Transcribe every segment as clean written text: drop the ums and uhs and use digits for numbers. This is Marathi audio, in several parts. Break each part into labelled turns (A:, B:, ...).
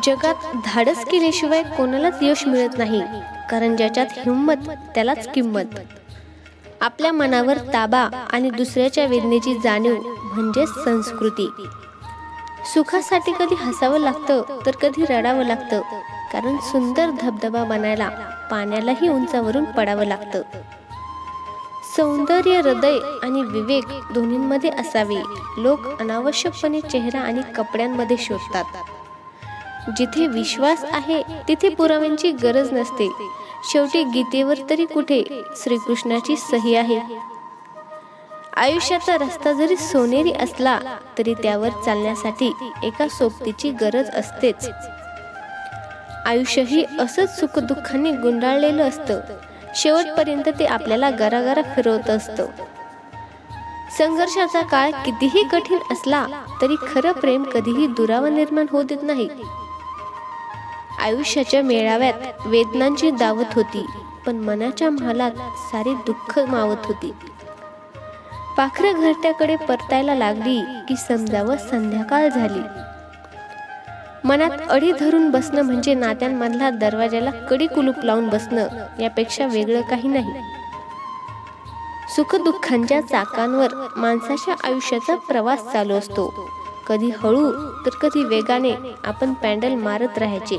A: जगात धाडस केल्याशिवाय कोणालाच यश मिळत नाही, कारण ज्याच्यात हिंमत त्यालाच किंमत. आपल्या मनावर ताबा आणि दुसऱ्याच्या वेदनेची जाणीव म्हणजे संस्कृती. सुखासाठी कधी हसावं लागतं तर कधी रडावं लागतं, कारण सुंदर धबधबा बनायला पाण्यालाही उंचावरून पडावं लागतं. सौंदर्य, हृदय आणि विवेक दोन्हींमध्ये असावे. लोक अनावश्यकपणे चेहरा आणि कपड्यांमध्ये शोधतात. जिथे विश्वास आहे तिथे पुराव्यांची गरज नसते. शेवटी गीतेवर तरी कुठे श्रीकृष्णाची सही आहे. आयुष्याचा रस्ता जरी सोनेरी असला तरी त्यावर चालण्यासाठी एका सोबतीची गरज असतेच. आयुष्यही असंच सुखदुःखाने गुंडाळलेलं असतं. शेवटपर्यंत ते आपल्याला गरागरा फिरवत असतं. संघर्षाचा काळ कितीही कठीण असला तरी खरं प्रेम कधीही दुरावा निर्माण होऊ देत नाही. आयुष्याच्या मेळाव्यात वेदनांची दावत होती, पण मनाच्या महालात सारी दुःख मावत होती. पाखरं घरट्याकडे परतायला लागली की समजावं संध्याकाळ झाली. मनात अडी धरून बसणं म्हणजे नात्यांमधल्या दरवाजाला कडी कुलूप लावून बसणं यापेक्षा वेगळं काही नाही. सुखदुःखांच्या चाकांवर माणसाच्या आयुष्याचा प्रवास चालू असतो. कधी हळू तर कधी वेगाने आपण पॅन्डल मारत राहायचे.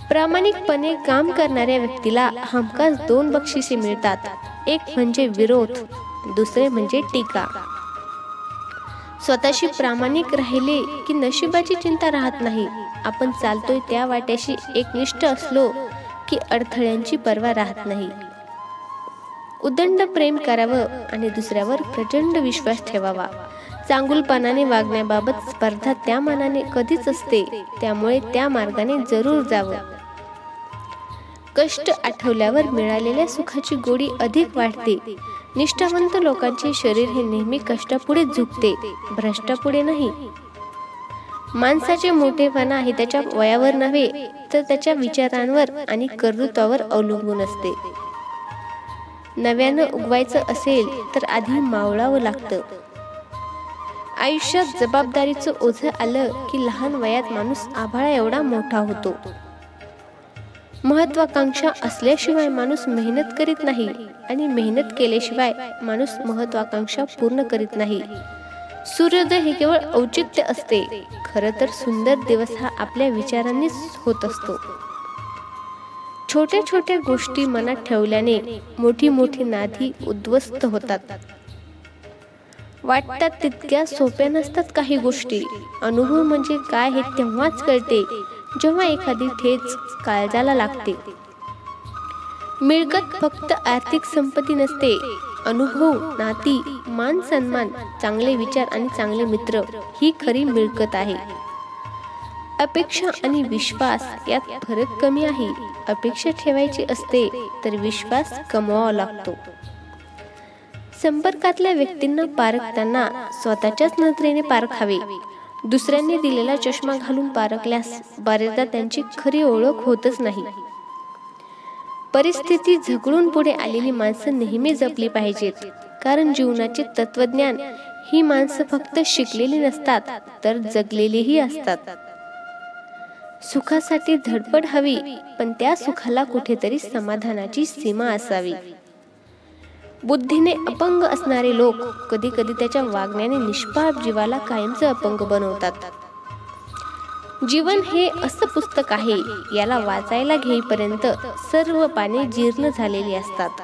A: प्रामाणिकपणे काम करणाऱ्या व्यक्तीला हमखास 2 बक्षिसे मिळतात. एक म्हणजे विरोध, दुसरे म्हणजे टीका. स्वतःशी प्रामाणिक राहिले की नशिबाची चिंता राहत नाही. आपण चालतोय त्या वाट्याशी एकनिष्ठ असलो की अडथळ्यांची पर्वा राहत नाही. उदंड प्रेम करावं आणि दुसऱ्यावर प्रचंड विश्वास ठेवावा. चांगुलपणाने वागण्याबाबत स्पर्धा त्या मानाने कधीच असते, त्यामुळे त्या मार्गाने जरूर जावं. कष्ट आठवल्यावर मिळालेल्या सुखाची गोडी अधिक वाढते. निष्ठावंत लोकांचे शरीर हे नेहमी कष्टापुढे झुकते, भ्रष्टापुढे नाही. माणसाचे मोठेपणा हे त्याच्या वयावर नव्हे तर त्याच्या विचारांवर आणि कर्तृत्वावर अवलंबून असते. नव्यानं उगवायचं असेल तर आधी मावळावं लागतं. आयुष्यात जबाबदारीचं ओझं आलं की लहान वयात माणूस आभाळा एवढा मोठा होतो. महत्वाकांक्षा असल्याशिवाय माणूस मेहनत करीत नाही आणि मेहनत केल्याशिवाय माणूस महत्वाकांक्षा पूर्ण करीत नाही. सूर्योदय हे केवळ औचित्य असते. खरं तर सुंदर दिवस हा आपल्या विचारांनीच होत असतो. छोट्या छोट्या गोष्टी मनात ठेवल्याने मोठी मोठी नादी उद्ध्वस्त होतात. वाटतात तितक्या सोप्या नसतात काही गोष्टी. अनुभव म्हणजे काय हे तेव्हाच कळते जेव्हा एखादी ठेच काळजाला लागते. मिळकत फक्त आर्थिक संपत्ती नसते. अनुभव, नाती, मान सन्मान, चांगले विचार आणि चांगले मित्र ही खरी मिळकत आहे. अपेक्षा आणि विश्वास यात फरक कमी आहे. अपेक्षा ठेवायची असते तर विश्वास कमवावा लागतो. संपर्कातल्या व्यक्तींना पारखताना स्वतःच्याच नजरेने पारखावे. दुसऱ्यांनी दिलेला चष्मा घालून पारखल्यास बरेचदा त्यांची खरी ओळख होतच नाही. परिस्थिती झगडून पुढे आलेली माणसं नेहमी जपली पाहिजेत, कारण जीवनाचे तत्वज्ञान ही माणसं फक्त शिकलेली नसतात तर जगलेलीही असतात. सुखासाठी धडपड हवी, पण त्या सुखाला कुठेतरी समाधानाची सीमा असावी. बुद्धीने अपंग असणारे लोक कधी कधी त्याच्या वागण्याने निष्पाप जीवाला कायमचं अपंग बनवतात. जीवन हे असं पुस्तक आहे, याला वाचायला घेईपर्यंत सर्व पाने जीर्ण झालेली असतात.